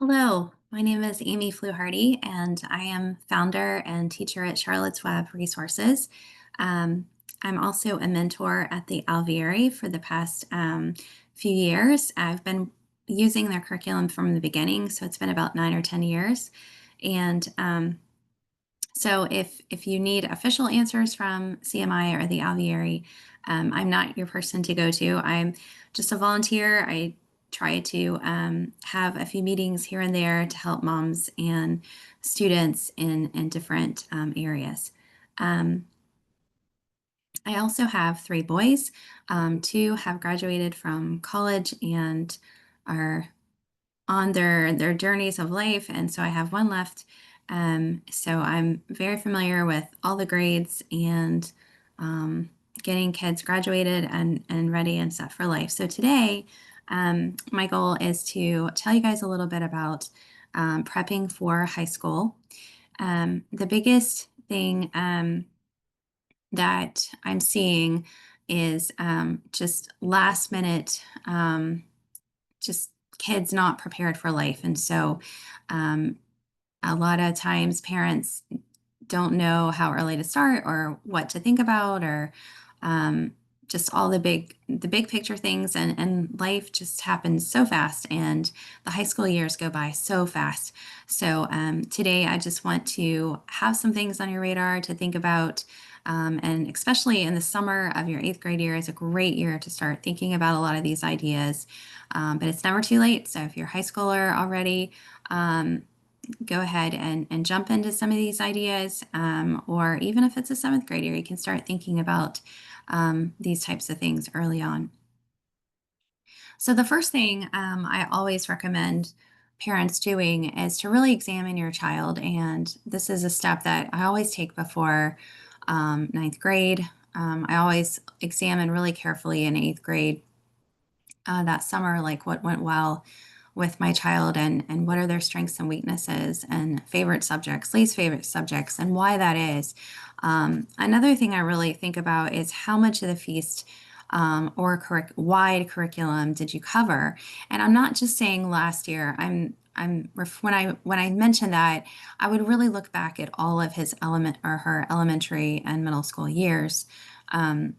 Hello, my name is Amy Fluharty, and I am founder and teacher at Charlotte's Web Resources. Um, I'm also a mentor at the Alvieri for the past few years. I've been using their curriculum from the beginning, so it's been about 9 or 10 years. And so if you need official answers from CMI or the Alvieri, I'm not your person to go to. I'm just a volunteer. I try to have a few meetings here and there to help moms and students in different areas. Um, I also have three boys. Two have graduated from college and are on their journeys of life, and so I have one left. So I'm very familiar with all the grades and um, getting kids graduated and ready and set for life. So today, my goal is to tell you guys a little bit about prepping for high school. The biggest thing that I'm seeing is just last minute. Just kids not prepared for life. And so um, a lot of times parents don't know how early to start or what to think about or um, just all the big picture things, and life just happens so fast, and the high school years go by so fast. So today I just want to have some things on your radar to think about, and especially in the summer of your eighth grade year is a great year to start thinking about a lot of these ideas. But it's never too late, so if you're a high schooler already, um, go ahead and jump into some of these ideas. Or even if it's a seventh grader, you can start thinking about these types of things early on. So, the first thing I always recommend parents doing is to really examine your child. And this is a step that I always take before ninth grade. I always examine really carefully in eighth grade that summer, like what went well with my child, and what are their strengths and weaknesses and favorite subjects, least favorite subjects, and why that is. Another thing I really think about is how much of the feast or wide curriculum did you cover? And I'm not just saying last year. When I mention that, I would really look back at all of his element or her elementary and middle school years, um,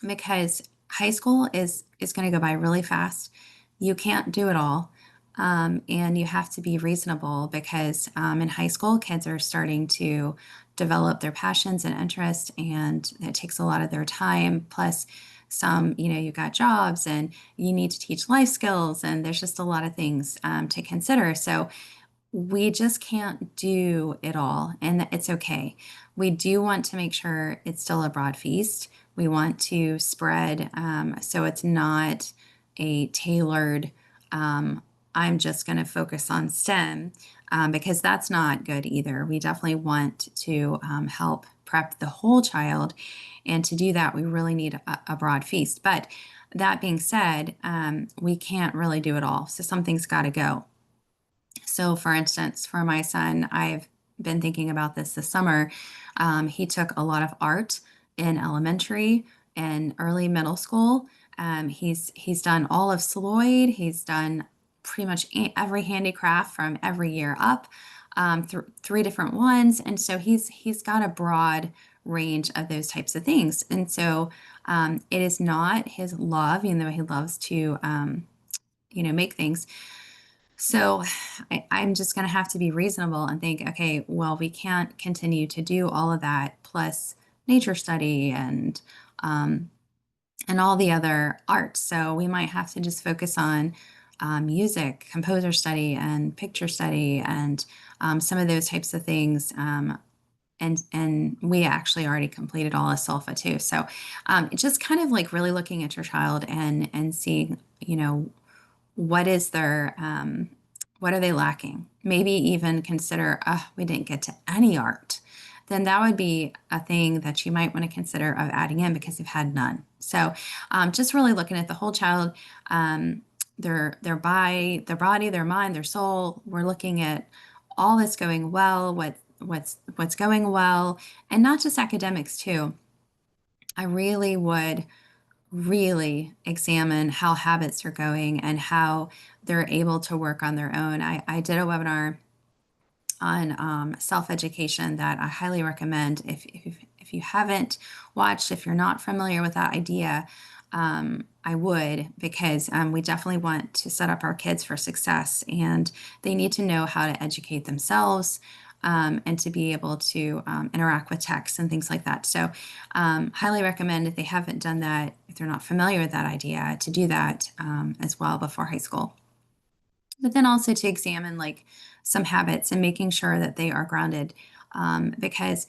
because high school is going to go by really fast. You can't do it all, and you have to be reasonable because in high school, kids are starting to develop their passions and interests, and it takes a lot of their time. Plus, you've got jobs and you need to teach life skills, and there's just a lot of things to consider. So we just can't do it all, and it's okay. We do want to make sure it's still a broad feast. We want to spread so it's not a tailored, um, I'm just going to focus on STEM, because that's not good either. We definitely want to help prep the whole child. And to do that, we really need a broad feast. But that being said, we can't really do it all. So something's got to go. So, for instance, for my son, I've been thinking about this summer. He took a lot of art in elementary and early middle school. He's done all of Sloyd. He's done pretty much every handicraft from every year up, three different ones, and so he's got a broad range of those types of things. And so it is not his love, even though he loves to make things. So I'm just going to have to be reasonable and think, okay, well, we can't continue to do all of that plus nature study um, and all the other arts. So we might have to just focus on music, composer study, and picture study, and some of those types of things. And we actually already completed all of SOLFA too. So just kind of like really looking at your child and seeing, what is their what are they lacking? Maybe even consider, we didn't get to any art. Then that would be a thing that you might want to consider of adding in because you've had none. So just really looking at the whole child, their body, their mind, their soul. We're looking at all that's going well, what's going well, and not just academics too. I really would really examine how habits are going and how they're able to work on their own. I did a webinar on self-education that I highly recommend. If you haven't watched, if you're not familiar with that idea, I would, because we definitely want to set up our kids for success, and they need to know how to educate themselves, and to be able to interact with text and things like that. So, highly recommend, if they haven't done that, if they're not familiar with that idea, to do that as well before high school. But then also to examine like some habits and making sure that they are grounded, because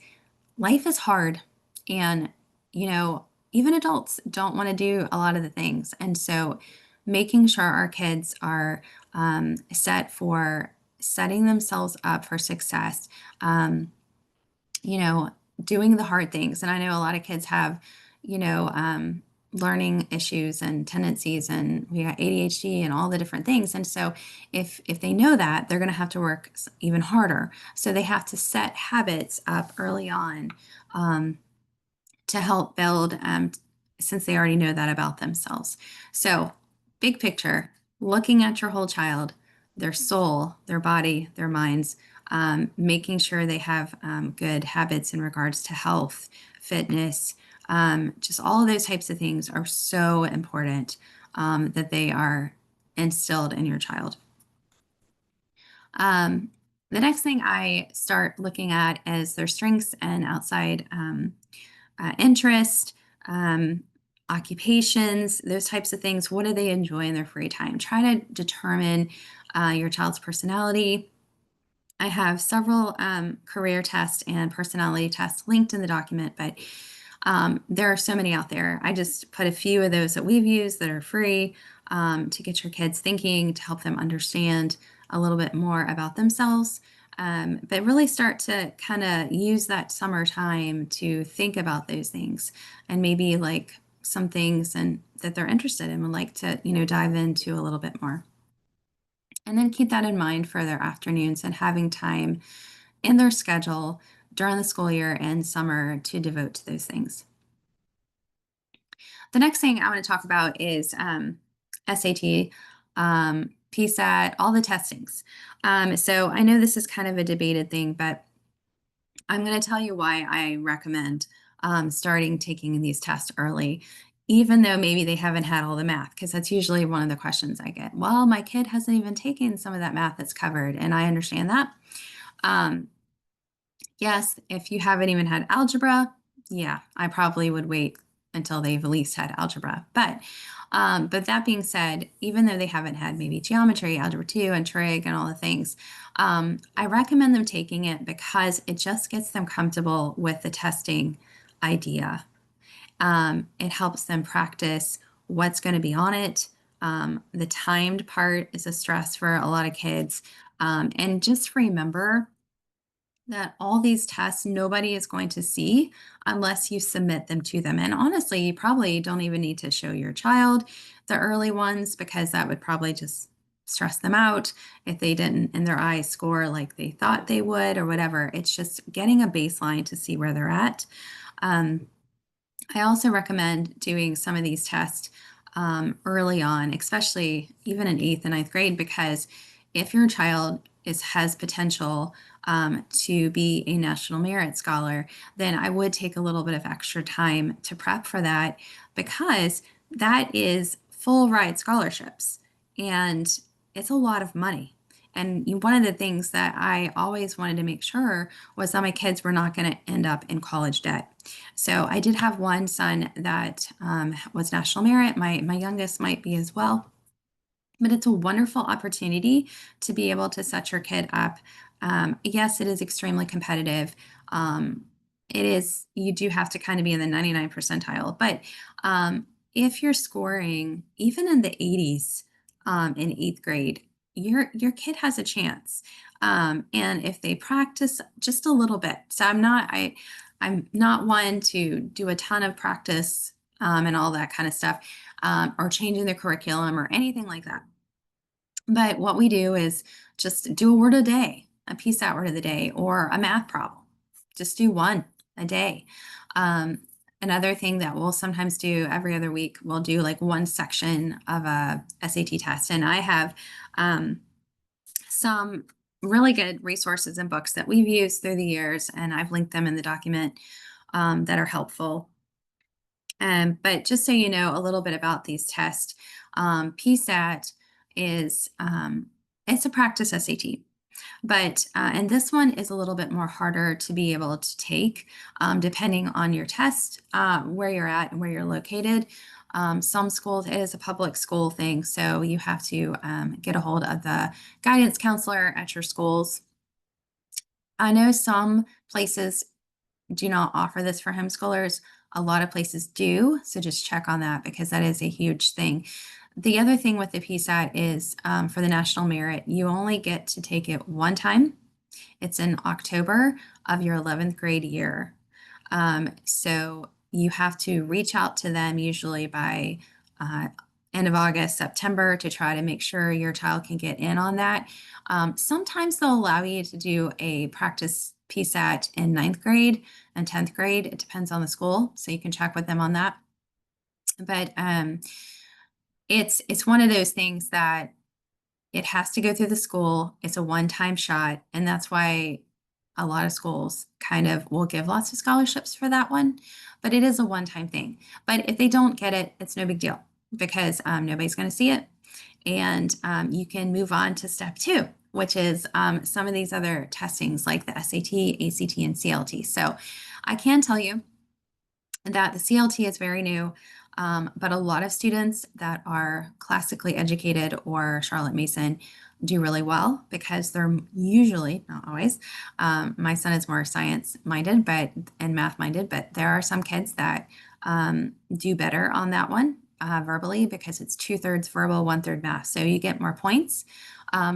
life is hard, and you know, even adults don't want to do a lot of the things. And so making sure our kids are set for setting themselves up for success, um, you know, doing the hard things. And I know a lot of kids have, you know, learning issues and tendencies, and we got ADHD and all the different things. And so if they know that, they're going to have to work even harder. So they have to set habits up early on, um, to help build, since they already know that about themselves. So, big picture, looking at your whole child, their soul, their body, their minds, making sure they have good habits in regards to health, fitness, just all of those types of things are so important, that they are instilled in your child. Um, the next thing I start looking at is their strengths and outside interest, um, occupations, those types of things. What do they enjoy in their free time? Try to determine your child's personality. I have several career tests and personality tests linked in the document, but there are so many out there. I just put a few of those that we've used that are free, to get your kids thinking, to help them understand a little bit more about themselves. But really start to kind of use that summertime to think about those things, and maybe like some things and that they're interested in, would like to, you know, dive into a little bit more. And then keep that in mind for their afternoons and having time in their schedule during the school year and summer to devote to those things. The next thing I want to talk about is SAT, PSAT, all the testings. So I know this is kind of a debated thing, but I'm going to tell you why I recommend starting taking these tests early, even though maybe they haven't had all the math, because that's usually one of the questions I get. Well, my kid hasn't even taken some of that math that's covered, and I understand that. Um, Yes, if you haven't even had algebra, yeah, I probably would wait until they've at least had algebra. But that being said, even though they haven't had maybe geometry, algebra 2, and trig and all the things, I recommend them taking it because it just gets them comfortable with the testing idea. It helps them practice what's going to be on it. The timed part is a stress for a lot of kids. And just remember that all these tests nobody is going to see unless you submit them to them. And honestly, you probably don't even need to show your child the early ones, because that would probably just stress them out if they didn't in their eyes score like they thought they would or whatever. It's just getting a baseline to see where they're at. Um, I also recommend doing some of these tests early on, especially even in eighth and ninth grade, because if your child has potential to be a National Merit Scholar, then I would take a little bit of extra time to prep for that, because that is full ride scholarships, and it's a lot of money. And one of the things that I always wanted to make sure was that my kids were not going to end up in college debt. So I did have one son that was National Merit. My youngest might be as well. But it's a wonderful opportunity to be able to set your kid up. Yes, it is extremely competitive. Um, it is, you do have to kind of be in the 99 percentile. But if you're scoring even in the 80s in eighth grade, your kid has a chance. And if they practice just a little bit. So I'm not one to do a ton of practice and all that kind of stuff, or changing the curriculum or anything like that. But what we do is just do a word a day, a piece that word of the day, or a math problem. Just do one a day. Um, Another thing that we'll sometimes do every other week, we'll do like one section of a SAT test. And I have some really good resources and books that we've used through the years, and I've linked them in the document that are helpful. But just so you know a little bit about these tests, PSAT is it's a practice SAT. But and this one is a little bit more harder to be able to take, depending on your test, where you're at and where you're located. Some schools, it is a public school thing, so you have to get a hold of the guidance counselor at your schools. I know some places do not offer this for homeschoolers. A lot of places do, so just check on that because that is a huge thing. The other thing with the PSAT is for the national merit, you only get to take it one time. It's in October of your 11th grade year. So you have to reach out to them usually by uh, end of August, September to try to make sure your child can get in on that. Sometimes they'll allow you to do a practice PSAT in ninth grade and 10th grade. It depends on the school, so you can check with them on that. But it's one of those things that it has to go through the school. It's a one-time shot, and that's why a lot of schools kind of will give lots of scholarships for that one, but it is a one-time thing. But if they don't get it, it's no big deal because nobody's going to see it, and you can move on to step two, which is some of these other testings like the SAT, ACT, and CLT. So I can tell you that the CLT is very new, but a lot of students that are classically educated or Charlotte Mason do really well because they're usually, not always, my son is more science minded but and math minded, but there are some kids that do better on that one verbally because it's 2/3 verbal, 1/3 math. So you get more points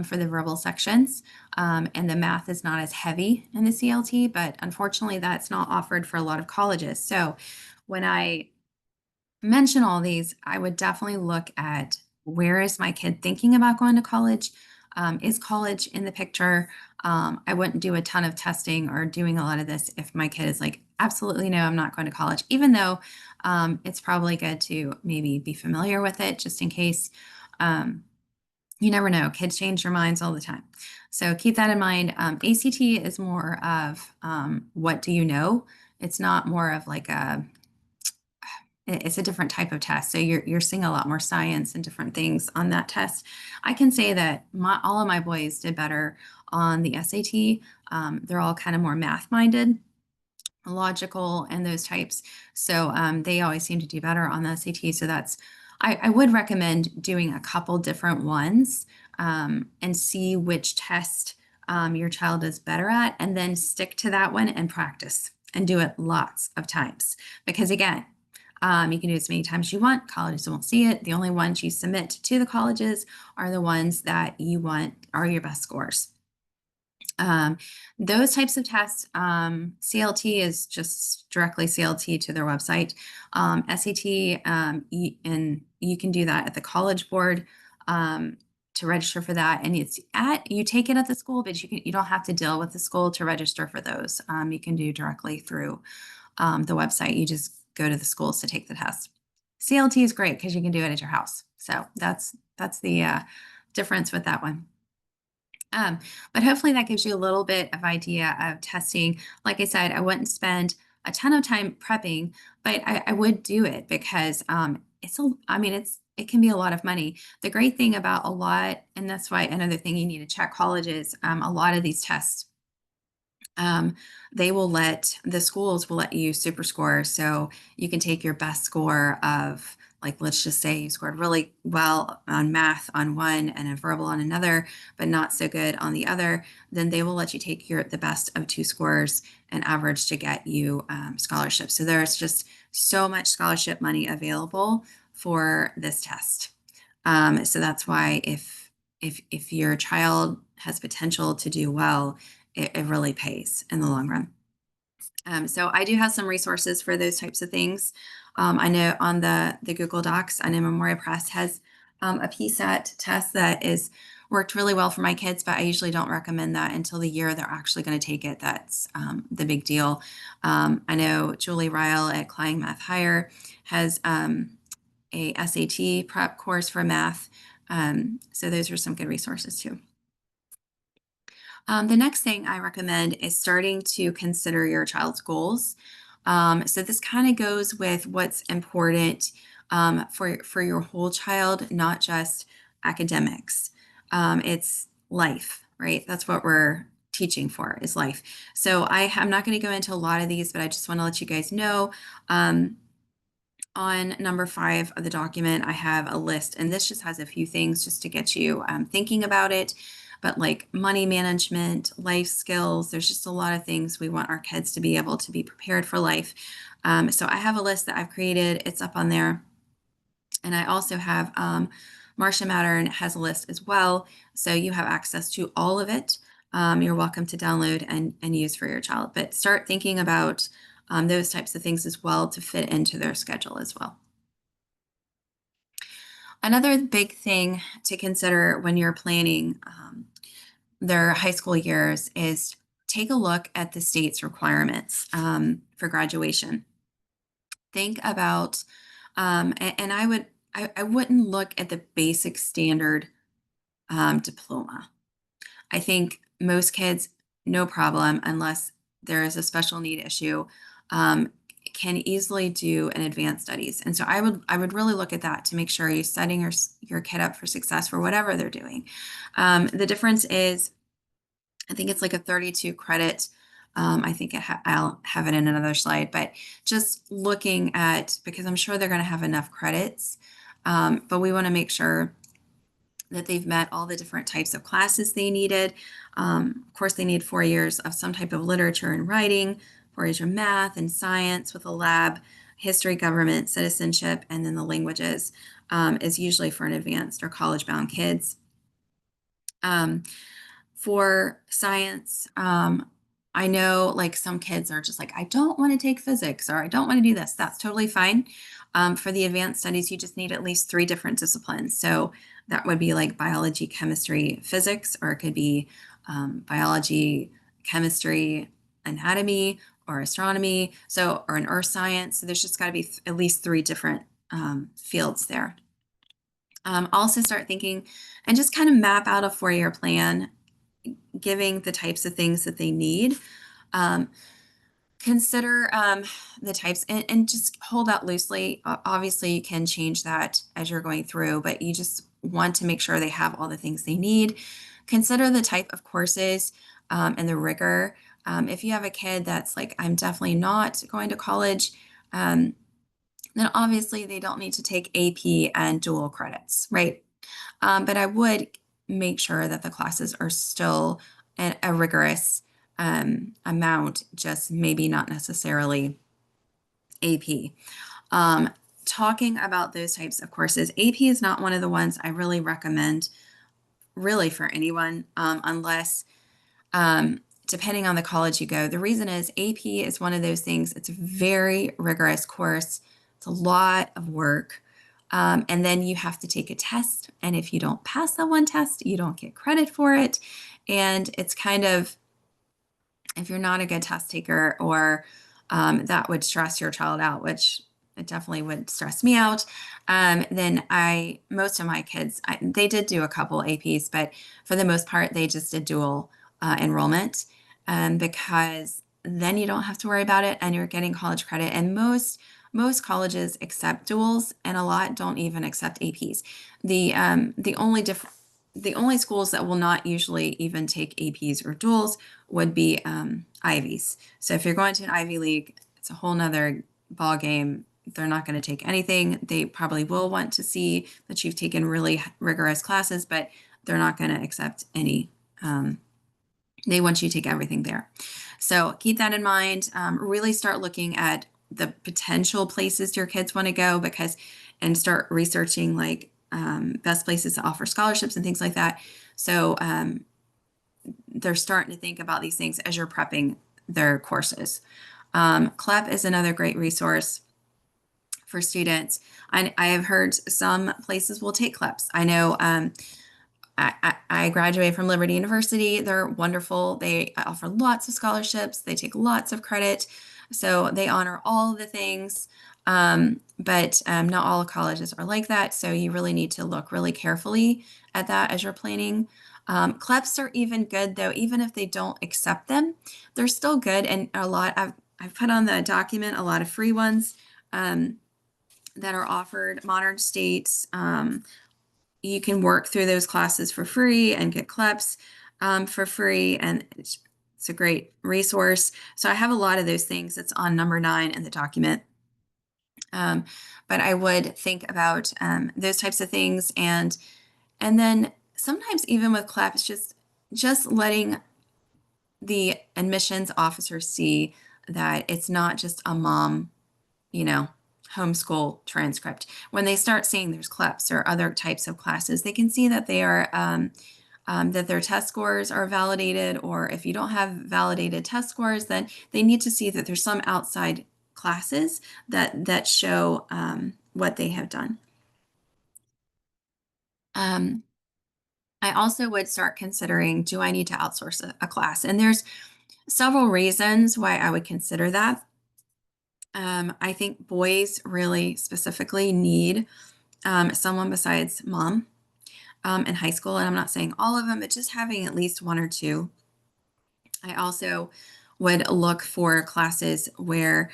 for the verbal sections. And the math is not as heavy in the CLT, but unfortunately, that's not offered for a lot of colleges. So when I mention all these, I would definitely look at where is my kid thinking about going to college? Is college in the picture? I wouldn't do a ton of testing or doing a lot of this if my kid is like, absolutely no, I'm not going to college, even though it's probably good to maybe be familiar with it just in case. You never know. Kids change their minds all the time. So keep that in mind. ACT is more of what do you know? It's not more of like it's a different type of test. So you're seeing a lot more science and different things on that test. I can say that all of my boys did better on the SAT. They're all kind of more math minded, logical, and those types. So they always seem to do better on the SAT. So I would recommend doing a couple different ones and see which test your child is better at, and then stick to that one and practice and do it lots of times. Because again, you can do it as many times as you want. Colleges won't see it. The only ones you submit to the colleges are the ones that you want are your best scores. Those types of tests, CLT is just directly CLT to their website. SAT, and you can do that at the College Board to register for that. And you take it at the school, but you don't have to deal with the school to register for those. You can do directly through the website. You just go to the schools to take the test. CLT is great because you can do it at your house. So that's the difference with that one. But hopefully that gives you a little bit of idea of testing. Like I said, I wouldn't spend a ton of time prepping, but I would do it because it can be a lot of money. The great thing about a lot, and that's why another thing you need to check colleges, a lot of these tests the schools will let you super score. So you can take your best score of, like, let's just say you scored really well on math on one and a verbal on another, but not so good on the other. Then they will let you take the best of two scores and average to get you scholarships. So there's just so much scholarship money available for this test. So that's why if your child has potential to do well, it really pays in the long run. So I do have some resources for those types of things. I know on the Google Docs, I know Memorial Press has a PSAT test that is worked really well for my kids, but I usually don't recommend that until the year they're actually going to take it. That's the big deal. I know Julie Ryle at Klein Math Higher has a SAT prep course for math. So those are some good resources too. The next thing I recommend is starting to consider your child's goals. So this kind of goes with what's important for your whole child, not just academics. It's life, right? That's what we're teaching for, is life. So I'm not going to go into a lot of these, but I just want to let you guys know. On number 5 of the document, I have a list, and this just has a few things just to get you thinking about it. But like money management, life skills, there's just a lot of things we want our kids to be able to be prepared for life. So I have a list that I've created. It's up on there. And I also have Marcia Mattern has a list as well. So you have access to all of it. You're welcome to download and use for your child. But start thinking about those types of things as well to fit into their schedule as well. Another big thing to consider when you're planning their high school years is take a look at the state's requirements for graduation. Think about, and I wouldn't look at the basic standard diploma. I think most kids, no problem, unless there is a special need issue, um, can easily do an advanced studies. And so I would really look at that to make sure you're setting your kid up for success for whatever they're doing. The difference is, I think it's like a 32 credit. I think I'll have it in another slide, but just looking at, because I'm sure they're going to have enough credits, but we want to make sure that they've met all the different types of classes they needed. Of course, they need 4 years of some type of literature and writing, 4 years of math and science with a lab, history, government, citizenship, and then the languages is usually for an advanced or college-bound kids. For science, I know like some kids are just like, I don't want to take physics or I don't want to do this. That's totally fine. For the advanced studies, you just need at least 3 different disciplines. So that would be like biology, chemistry, physics, or it could be biology, chemistry, anatomy, or astronomy. So, or an earth science. So there's just got to be at least 3 different fields there. Also start thinking and just kind of map out a 4-year plan, giving the types of things that they need. Um, Consider the types and just hold that loosely. Obviously, you can change that as you're going through, but you just want to make sure they have all the things they need. Consider the type of courses and the rigor. If you have a kid that's like, I'm definitely not going to college, then obviously they don't need to take AP and dual credits, right? But I would make sure that the classes are still a rigorous amount, just maybe not necessarily AP. Talking about those types of courses, AP is not one of the ones I really recommend really for anyone unless depending on the college you go. The reason is AP is one of those things, it's a very rigorous course. It's a lot of work. And then you have to take a test. And if you don't pass that one test, you don't get credit for it. And it's kind of, if you're not a good test taker or that would stress your child out, which it definitely would stress me out. Then most of my kids, they did do a couple APs, but for the most part, they just did dual enrollment because then you don't have to worry about it and you're getting college credit. And most colleges accept duals, and a lot don't even accept APs. The only schools that will not usually even take APs or duals would be Ivies. So if you're going to an Ivy League, it's a whole nother ball game. They're not going to take anything. They probably will want to see that you've taken really rigorous classes, but they're not going to accept any. They want you to take everything there. So keep that in mind. Really start looking at the potential places your kids want to go and start researching like best places to offer scholarships and things like that. So they're starting to think about these things as you're prepping their courses. CLEP is another great resource for students. I have heard some places will take CLEPs. I know I graduated from Liberty University. They're wonderful. They offer lots of scholarships. They take lots of credit. So they honor all the things. But not all colleges are like that. So you really need to look really carefully at that as you're planning. CLEPs are even good though, even if they don't accept them, they're still good. And I've put on the document a lot of free ones that are offered. Modern States, you can work through those classes for free and get CLEPs for free, and it's a great resource. So I have a lot of those things. It's on number 9 in the document. But I would think about those types of things, and then sometimes even with CLEPs, just letting the admissions officer see that it's not just a mom, you know, homeschool transcript. When they start seeing there's CLEPs or other types of classes, they can see that they are that their test scores are validated, or if you don't have validated test scores, then they need to see that there's some outside classes that show what they have done. I also would start considering, do I need to outsource a class? And there's several reasons why I would consider that. I think boys really specifically need someone besides mom in high school. And I'm not saying all of them, but just having at least one or two. I also would look for classes where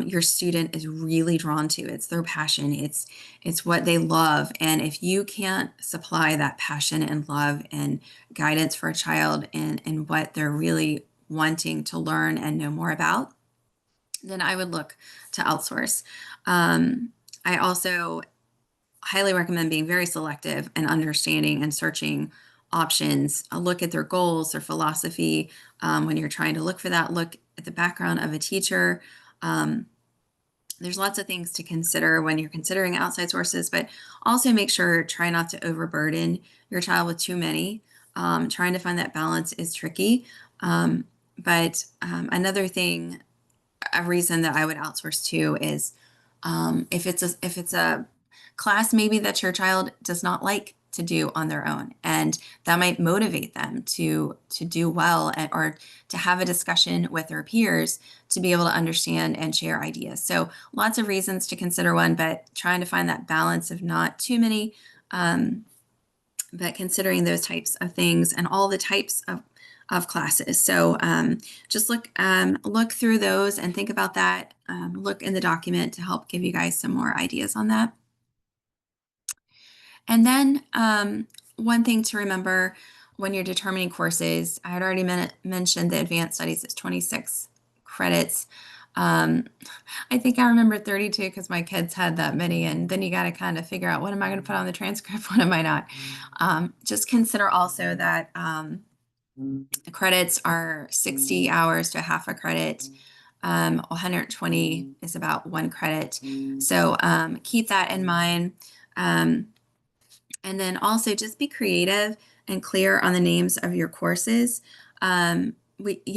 your student is really drawn to. It's their passion. It's what they love. And if you can't supply that passion and love and guidance for a child and what they're really wanting to learn and know more about, then I would look to outsource. I also highly recommend being very selective and understanding and searching options. Look at their goals, their philosophy. When you're trying to look for that, look at the background of a teacher. There's lots of things to consider when you're considering outside sources, but also make sure, try not to overburden your child with too many. Trying to find that balance is tricky. But another thing, a reason that I would outsource to is if it's a class maybe that your child does not like to do on their own, and that might motivate them to do well, or to have a discussion with their peers to be able to understand and share ideas. So lots of reasons to consider one, but trying to find that balance of not too many, but considering those types of things and all the types of classes. So just look through those and think about that. Look in the document to help give you guys some more ideas on that. And then one thing to remember when you're determining courses, I had already mentioned the advanced studies is 26 credits. I think I remember 32 because my kids had that many, and then you got to kind of figure out, what am I going to put on the transcript? What am I not? Just consider also that the credits are 60 hours to half a credit. 120 is about 1 credit. So keep that in mind. And then also just be creative and clear on the names of your courses. You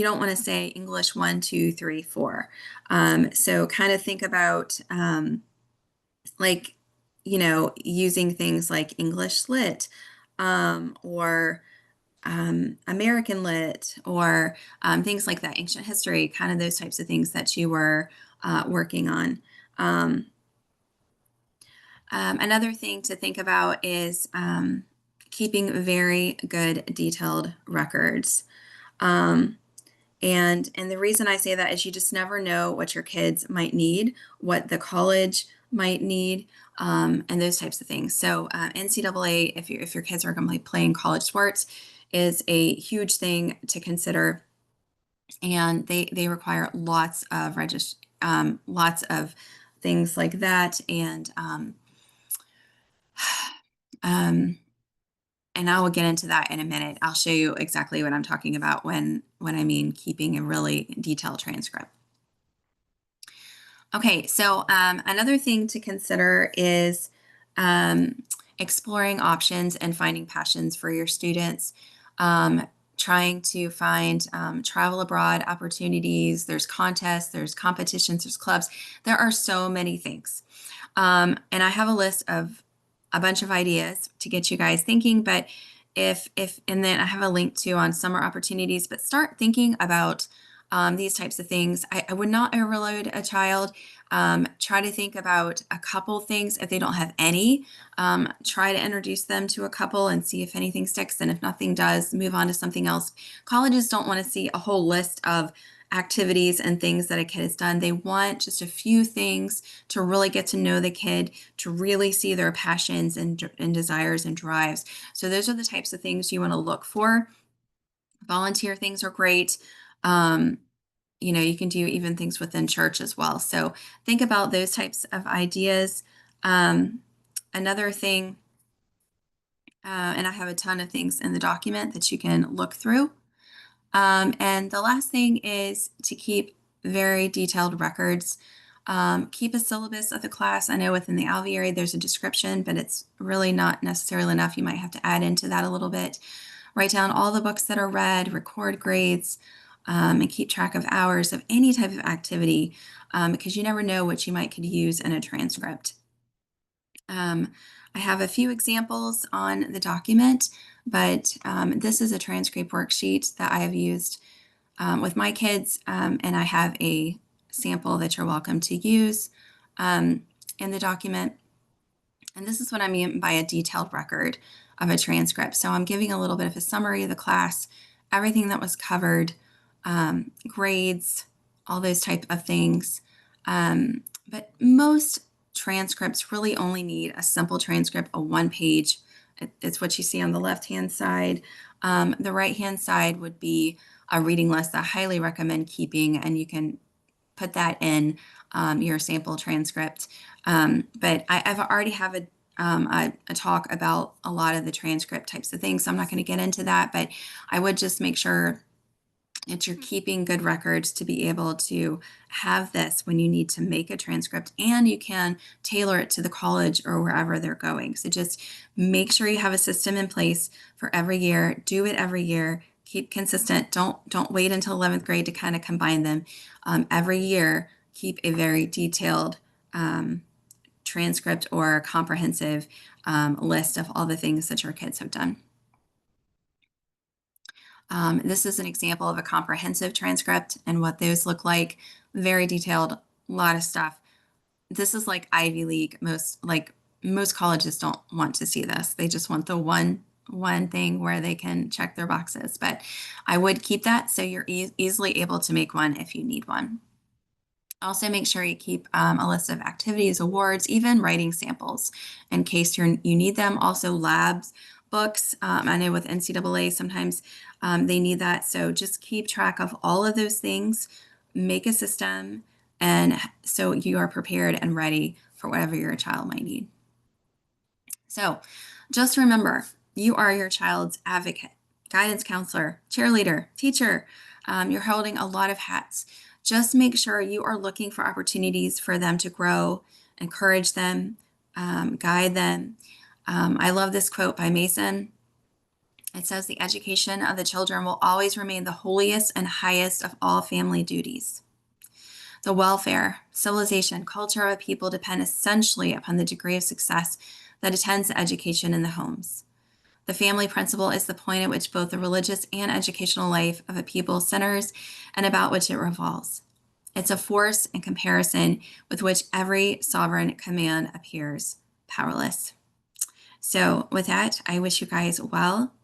don't want to say English 1, 2, 3, 4. So kind of think about like, using things like English Lit, or American Lit, or things like that, ancient history, kind of those types of things that you were working on. Another thing to think about is keeping very good detailed records. And the reason I say that is you just never know what your kids might need, what the college might need, and those types of things. So NCAA, if your kids are going to be playing college sports, is a huge thing to consider, and they require lots of lots of things like that, and and I will get into that in a minute. I'll show you exactly what I'm talking about when I mean keeping a really detailed transcript. Okay, so another thing to consider is exploring options and finding passions for your students. Trying to find travel abroad opportunities. There's contests, there's competitions, there's clubs. There are so many things. And I have a list of a bunch of ideas to get you guys thinking, but And then I have a link too on summer opportunities, but start thinking about these types of things. I would not overload a child. Try to think about a couple things. If they don't have any, try to introduce them to a couple and see if anything sticks. And if nothing does, move on to something else. Colleges don't want to see a whole list of activities and things that a kid has done. They want just a few things to really get to know the kid, to really see their passions and desires and drives. So those are the types of things you want to look for. Volunteer things are great. Um, you can do even things within church as well. So think about those types of ideas. Another thing, and I have a ton of things in the document that you can look through. And the last thing is to keep very detailed records. Keep a syllabus of the class. I know within the Alviary there's a description, but it's really not necessarily enough. You might have to add into that a little bit. Write down all the books that are read, record grades, and keep track of hours of any type of activity, because you never know what you might could use in a transcript. I have a few examples on the document, but this is a transcript worksheet that I have used with my kids, and I have a sample that you're welcome to use in the document. And this is what I mean by a detailed record of a transcript. So I'm giving a little bit of a summary of the class, everything that was covered, grades, all those type of things. But most transcripts really only need a simple transcript, a one page. It's what you see on the left-hand side. The right-hand side would be a reading list that I highly recommend keeping, and you can put that in your sample transcript. But I've already have a talk about a lot of the transcript types of things, so I'm not going to get into that, but I would just make sure that you're keeping good records to be able to have this when you need to make a transcript, and you can tailor it to the college or wherever they're going. So just make sure you have a system in place for every year. Do it every year. Keep consistent. Don't wait until 11th grade to kind of combine them. Every year, keep a very detailed transcript or comprehensive list of all the things that your kids have done. This is an example of a comprehensive transcript and what those look like. Very detailed, a lot of stuff. This is like Ivy League. Most colleges don't want to see this. They just want the one thing where they can check their boxes. But I would keep that so you're easily able to make one if you need one. Also, make sure you keep a list of activities, awards, even writing samples in case you need them. Also, labs, books. I know with NCAA sometimes they need that. So just keep track of all of those things, make a system, and so you are prepared and ready for whatever your child might need. So just remember, you are your child's advocate, guidance counselor, cheerleader, teacher. You're holding a lot of hats. Just make sure you are looking for opportunities for them to grow, encourage them, guide them. I love this quote by Mason. It says, "The education of the children will always remain the holiest and highest of all family duties. The welfare, civilization, culture of a people depend essentially upon the degree of success that attends to education in the homes. The family principle is the point at which both the religious and educational life of a people centers and about which it revolves. It's a force in comparison with which every sovereign command appears powerless." So with that, I wish you guys well.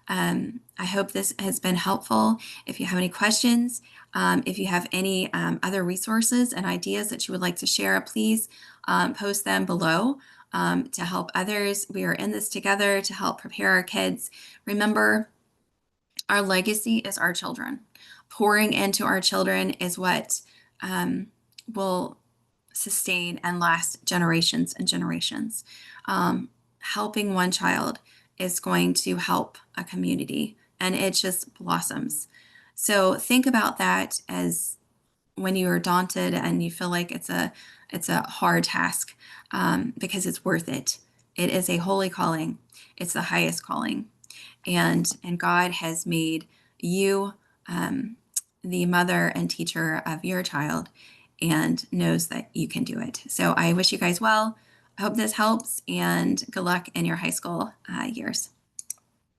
I hope this has been helpful. If you have any questions, if you have any other resources and ideas that you would like to share, please post them below to help others. We are in this together to help prepare our kids. Remember, our legacy is our children. Pouring into our children is what will sustain and last generations and generations. Helping one child is going to help a community, and it just blossoms. So think about that as when you are daunted and you feel like it's a hard task, because it's worth it. It is a holy calling. It's the highest calling, and God has made you the mother and teacher of your child, and knows that you can do it. So I wish you guys well. I hope this helps, and good luck in your high school years.